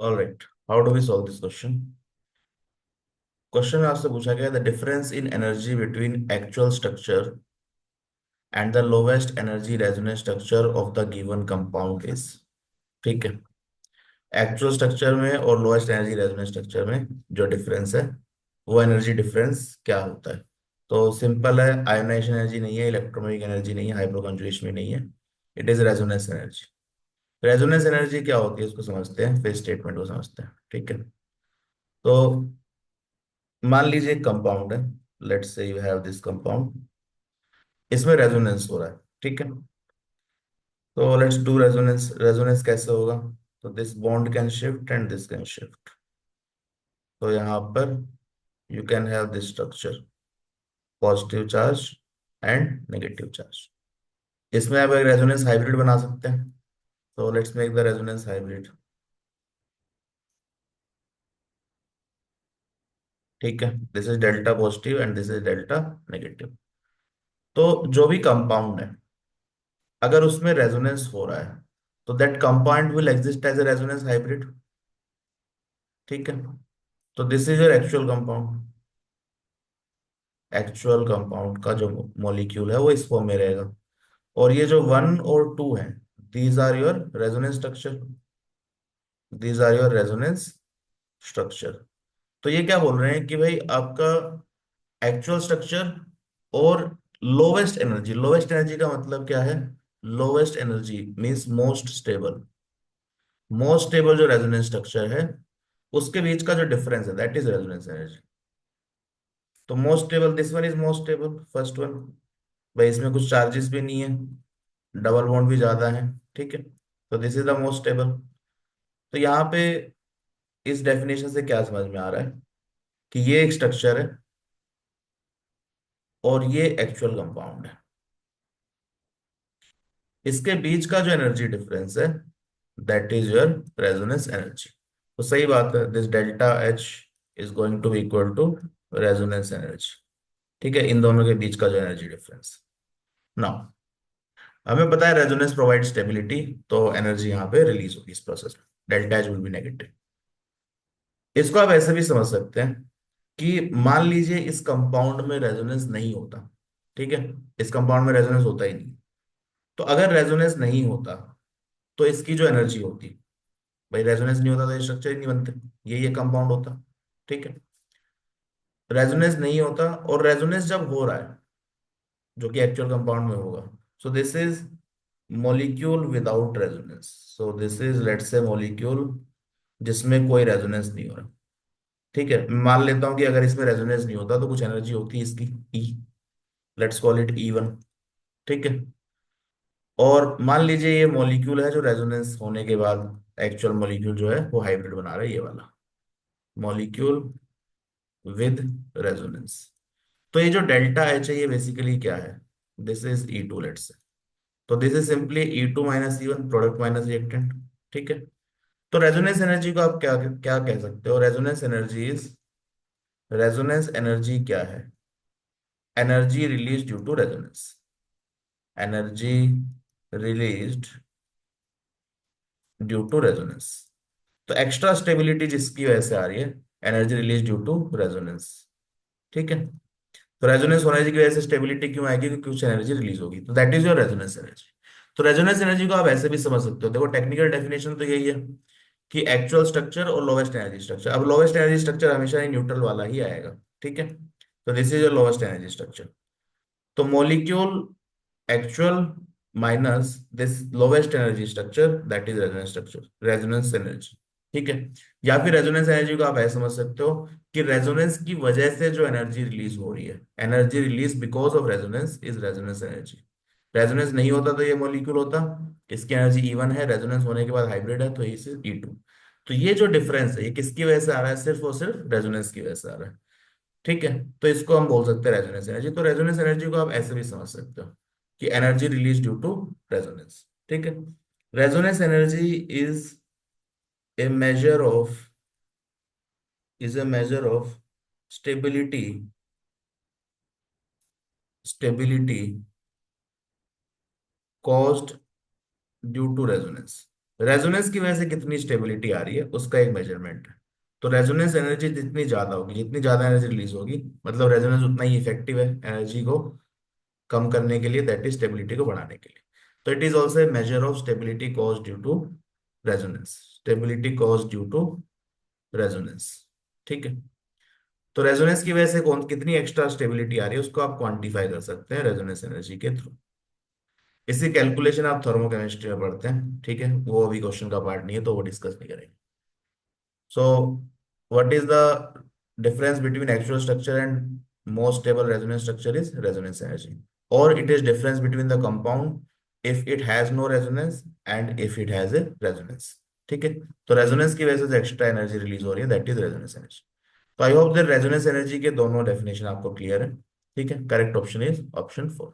All right, how do we solve this question. Question में आपसे पूछा गया the difference in energy between actual structure and the lowest energy resonance structure of the given compound is. ठीक है, actual structure में और lowest energy resonance structure में जो डिफरेंस है वो एनर्जी डिफरेंस क्या होता है। तो सिंपल है, आयोनाइजेशन एनर्जी नहीं है, इलेक्ट्रोमैग्नेटिक एनर्जी नहीं है, हाइपरकंजुगेशन भी नहीं है, it is resonance energy. Resonance energy क्या होती है उसको समझते हैं, फिर स्टेटमेंट को समझते हैं। ठीक है, तो मान लीजिए एक कंपाउंड है, let's say you have this compound, इसमें रेजोनेंस हो रहा है। ठीक है, तो लेट्स डू रेजोनेंस। रेजोनेंस कैसे होगा, तो this bond can shift and this can shift. तो यहाँ पर you can have this structure, positive charge and negative charge. इसमें आप एक रेजोनेंस हाइब्रिड बना सकते हैं। तो let's make the resonance hybrid. ठीक है, this is delta positive and this is delta negative. तो जो भी कंपाउंड है, अगर उसमें रेजोनेंस हो रहा है तो that compound will exist as a resonance hybrid. ठीक है, तो this is your actual compound. Actual compound का जो मॉलिक्यूल है वो इस फॉर्म में रहेगा, और ये जो वन और टू है, these are your resonance structure. These are your resonance structure. तो ये क्या बोल रहे हैं कि भाई आपका एक्चुअल स्ट्रक्चर और लोवेस्ट एनर्जी का मतलब क्या है। Lowest energy means most stable. Most stable जो रेजोनेंस स्ट्रक्चर है उसके बीच का जो डिफरेंस है दैट इज रेजोनेंस एनर्जी। तो most stable, this one is most stable, first one. भाई इसमें कुछ चार्जेस भी नहीं है, डबल बॉन्ड भी ज्यादा है। ठीक है, तो this is the most stable. तो यहाँ पे इस डेफिनेशन से क्या समझ में आ रहा है कि ये एक स्ट्रक्चर है और ये एक्चुअल कंपाउंड है। इसके बीच का जो एनर्जी डिफरेंस है that is your resonance energy. तो सही बात है, this delta H is going to be equal to resonance energy. ठीक है, इन दोनों के बीच का जो एनर्जी डिफरेंस। नाउ हमें पता है रेजोनेंस प्रोवाइड स्टेबिलिटी, तो एनर्जी यहाँ पे रिलीज होगी इस प्रोसेस में, delta H will be negative. इसको आप ऐसे भी समझ सकते हैं कि मान लीजिए इस कंपाउंड में रेजोनेंस नहीं होता। ठीक है, इस कंपाउंड में रेजोनेंस होता ही नहीं। तो अगर रेजोनेंस नहीं होता तो इसकी जो एनर्जी होती, भाई रेजोनेंस नहीं होता तो ये स्ट्रक्चर ही नहीं बनते, ये कंपाउंड होता। ठीक है, रेजोनेंस नहीं होता, और रेजोनेंस जब हो रहा है जो कि एक्चुअल कंपाउंड में होगा, so this is molecule without resonance. So this is let's say molecule जिसमें कोई रेजोनेंस नहीं हो रहा। ठीक है, मान लेता हूं कि अगर इसमें रेजोनेंस नहीं होता तो कुछ एनर्जी होती है इसकी, ई, लेट्स कॉल इट E1। ठीक है, और मान लीजिए ये मॉलिक्यूल है जो रेजोनेंस होने के बाद एक्चुअल मॉलिक्यूल जो है वो हाइब्रिड बना रहा है, ये वाला मॉलिक्यूल विद रेजोनेंस। तो ये जो डेल्टा एच है ये बेसिकली क्या है, this is E2 let's say. तो this is simply E2 minus E1, product minus reactant. ठीक है, तो रेजोनेंस एनर्जी को आप क्या क्या कह सकते हो, रेजोनेंस एनर्जी क्या है, energy release due to resonance. Energy released due to resonance. तो एक्स्ट्रा स्टेबिलिटी जिसकी वजह से आ रही है, energy release due to resonance. ठीक है, तो रेजोनेंस होने की वजह से स्टेबिलिटी क्यों आएगी, क्योंकि कुछ एनर्जी रिलीज होगी, तो that is your resonance energy. तो रेजोनेंस एनर्जी को आप ऐसे भी समझ सकते हो, देखो टेक्निकल डेफिनेशन तो यही है कि एक्चुअल स्ट्रक्चर और लोवेस्ट एनर्जी स्ट्रक्चर। अब लोवेस्ट एनर्जी स्ट्रक्चर हमेशा ही न्यूट्रल वाला ही आएगा। ठीक है, तो this is your lowest energy structure. तो molecule actual minus this lowest energy structure that is resonance structure, resonance energy. ठीक है, या फिर रेजोनेंस एनर्जी को आप ऐसे समझ सकते हो कि रेजोनेंस की वजह से जो एनर्जी रिलीज हो रही है, energy release because of resonance is resonance energy. Resonance नहीं होता तो ये मॉलिक्यूल होता, इसकी एनर्जी E1 है, रेजोनेंस होने के बाद हाइब्रिड है तो इस E2। तो ये जो डिफरेंस है ये किसकी वजह से आ रहा है, सिर्फ और सिर्फ रेजोनेंस की वजह से आ रहा है। ठीक है, तो इसको हम बोल सकते हैं रेजोनेंस एनर्जी। तो रेजोनेंस एनर्जी को आप ऐसे भी समझ सकते हो कि energy release due to resonance. ठीक है, resonance energy is a measure of a measure of stability stability caused due to resonance। रेजोनेंस की वजह से कितनी स्टेबिलिटी आ रही है उसका एक मेजरमेंट है। तो रेजोनेंस एनर्जी जितनी ज्यादा होगी, जितनी ज्यादा एनर्जी रिलीज होगी, मतलब रेजोनेंस उतना ही इफेक्टिव है एनर्जी को कम करने के लिए, दैट इज स्टेबिलिटी को बढ़ाने के लिए। तो it is also a measure of stability cause due to resonance, stability cause due to resonance. ठीक है। तो रेजोनेंस की वजह से कौन कितनी एक्स्ट्रा स्टेबिलिटी आ रही है उसको आप क्वांटिफाई कर सकते हैं रेजोनेंस एनर्जी के थ्रू। इसकी कैलकुलेशन आप थर्मोकेमिस्ट्री में पढ़ते हैं, ठीक है, वो अभी क्वेश्चन का पार्ट नहीं है तो वो डिस्कस नहीं करेंगे। So, what is the difference between actual structure and most stable resonance structure is resonance energy, or it is difference between the compound if it has no resonance and if it has a resonance। ठीक है। तो resonance की वजह से extra energy release हो रही है, that is resonance energy. तो I hope that resonance energy के दोनों डेफिनेशन आपको क्लियर है। ठीक है, करेक्ट ऑप्शन इज ऑप्शन 4।